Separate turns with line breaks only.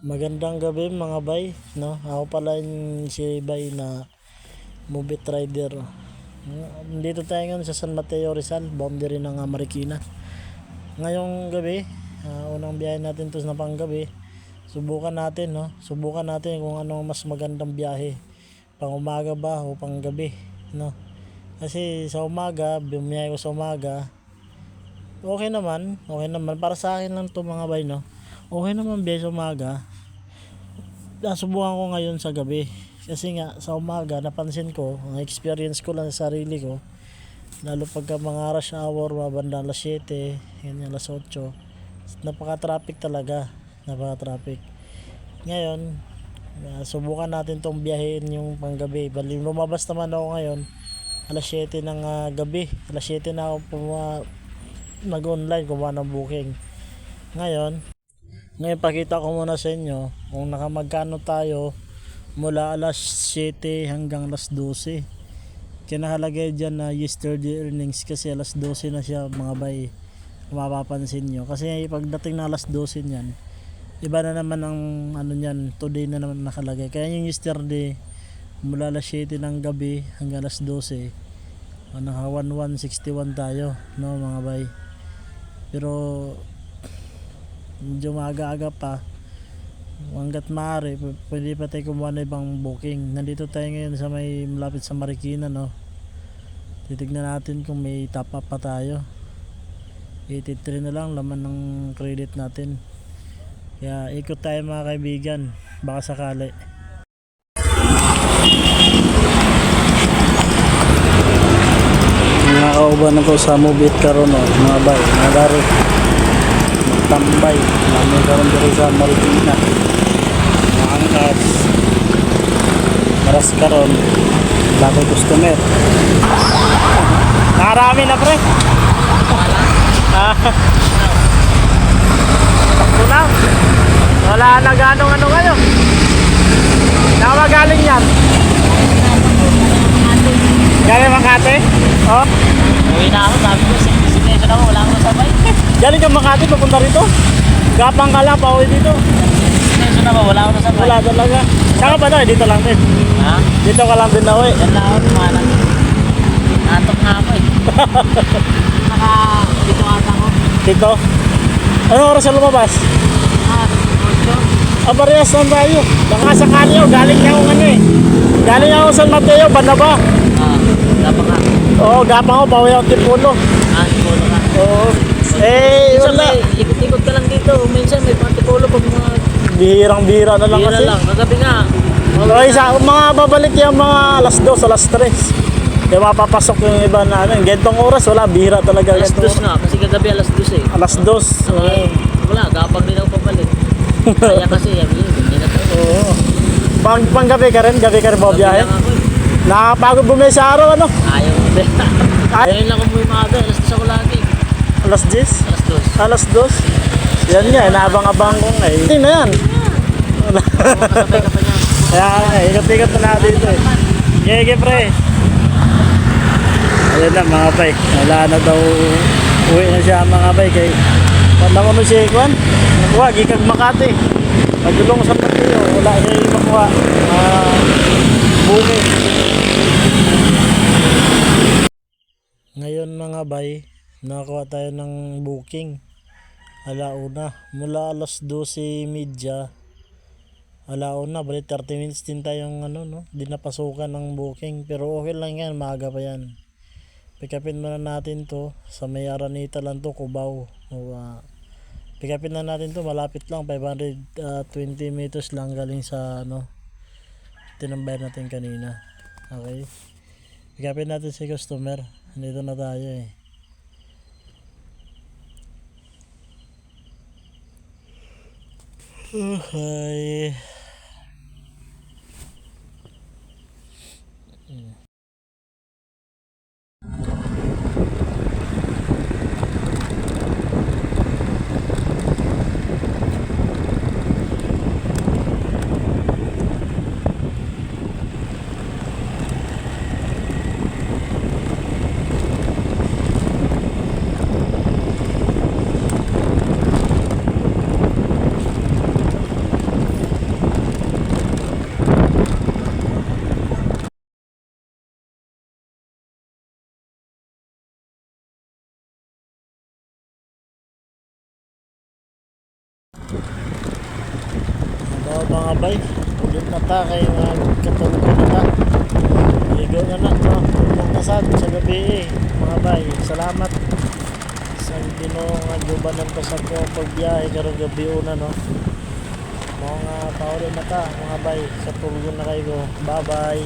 Magandang gabi mga bay, no? Ako pala yung si Bay na movie rider. Dito tayo ngayon sa San Mateo Rizal, boundary ng Marikina. Ngayong gabi, unang biyahe natin to na panggabi. Subukan natin, no? Subukan natin kung ano mas magandang biyahe. Pang umaga ba o pang gabi, no? Kasi sa umaga, bumiyahe ko sa umaga. Okay naman para sa akin lang to mga bay, no? Okay naman biyahe sa umaga. Nasubukan ko ngayon sa gabi kasi nga sa umaga napansin ko, ang experience ko lang sa sarili ko, lalo pagka mga rush hour, mabanda alas 7, ganyan alas 8, napaka-traffic talaga, napaka-traffic. Ngayon, subukan natin tong biyahin yung panggabi. Bali lumabas naman ako ngayon alas 7 ng gabi, alas 7 na ako nag-online kumuha ng booking. Ngayon pakita ko muna sa inyo kung nakamagkano tayo mula alas 7 hanggang alas 12. Kinahalagay dyan na yesterday earnings kasi alas 12 na siya mga bay, mapapansin nyo. Kasi pagdating na alas 12 nyan, iba na naman ang ano nyan, today na naman nakalagay. Kaya yung yesterday mula alas 7 ng gabi hanggang alas 12, naka 1161 tayo, no mga bay. Pero medyo maaga-aga pa, hanggat maaari pwede pa tayo kumuha na ibang booking. Nandito tayo ngayon sa may malapit sa Marikina, no. Titignan natin kung may top up pa tayo. 83 na lang laman ng credit natin, kaya ikot tayo mga kaibigan, baka sakali. Nakakauban ako sa Mubit karon, no, mga bay, mga gari tambay namin karon dito sa Marikina. Maangkas maras karon bago customer. Nakarami na pre. Takbo na, wala na ganong ano kayo. Nakagaling yan galing Makati. Oh,
uwi na ako, sabi ko, sinesyon ako, wala akong sabay.
galing ka Makati papunta rito, gapang ka lang pauwi dito.
Sinesyon ako, wala akong sabay.
Wala talaga. Saan ka ba na? Dito lang din.
Ha?
Dito ka lang din na uwi.
Yan lang ako, tumalang. Natok na ako eh. Dito ata ako.
Dito? Anong oras na lumabas?
8.
Parehas lang tayo. Baka sakali ako, galing niya akong ano eh. Galing ako San Mateo, Banaba.
Dapat ka.
Oo, gapang ako, pauwi ako Tipulo.
Tipolo ka.
Oo.
Minsan
Wala.
ikot-ikot ka lang dito. Minsan may mga tipolo pag mga
Bihirang-bihira na lang
bira
kasi.
lang. Kagabi nga.
Okay, mga babalik yung mga alas 2, alas 3. Kaya mapapasok yung iba na ano. Gantong oras, wala, bihira talaga.
Alas 2
gantong oras.
nga, kasi kagabi alas 2 eh.
Alas 2.
Wala, gapang din ako pabalik. Kaya kasi, hindi na tayo.
Oo. Panggabi ka rin mabiyahe.
Gabi lang ako eh.
Nakapagod bumili sa araw, ano?
Ayaw mo din. Ayun lang kung may maaga, alas 2 ako lagi.
Alas 10?
Alas 2.
Alas 2? Yan nga, inaabang-abang ko nga eh. Hindi na yan.
Makasabay ka pa niya.
Kaya ikot-ikot na natin dito eh. Gege pre. Ayun na mga bay. Wala na daw, uwi na siya mga bay. Kay panda ko na si Kwan. Nakuha, gikag Makati. Pagdulong sa Mateo, wala siya yung makuha. Bukid. Ngayon mga bay, nakakuha tayo ng booking. Alauna. Mula alas 12:30. Alauna, bali 30 minutes din tayong ano, no? Di napasukan ng booking. Pero okay lang yan, maaga pa yan. Pick upin muna natin to sa may Araneta lang to, Cubao. Pick upin na natin to, malapit lang, 520 meters lang galing sa ano, tinambay natin kanina. Okay. Pick upin natin si customer. Dito na tayo eh. Okay. mga bay, ulit na ta kay katulog na ta. Ligo na na no. Tulog na sad sa gabi mga bay. Salamat sa Ginoo nga gubanan ko sa ko pagbiyahe karong gabi una no. Mga pauli na ta mga bay, katulog na kayo. Bye bye.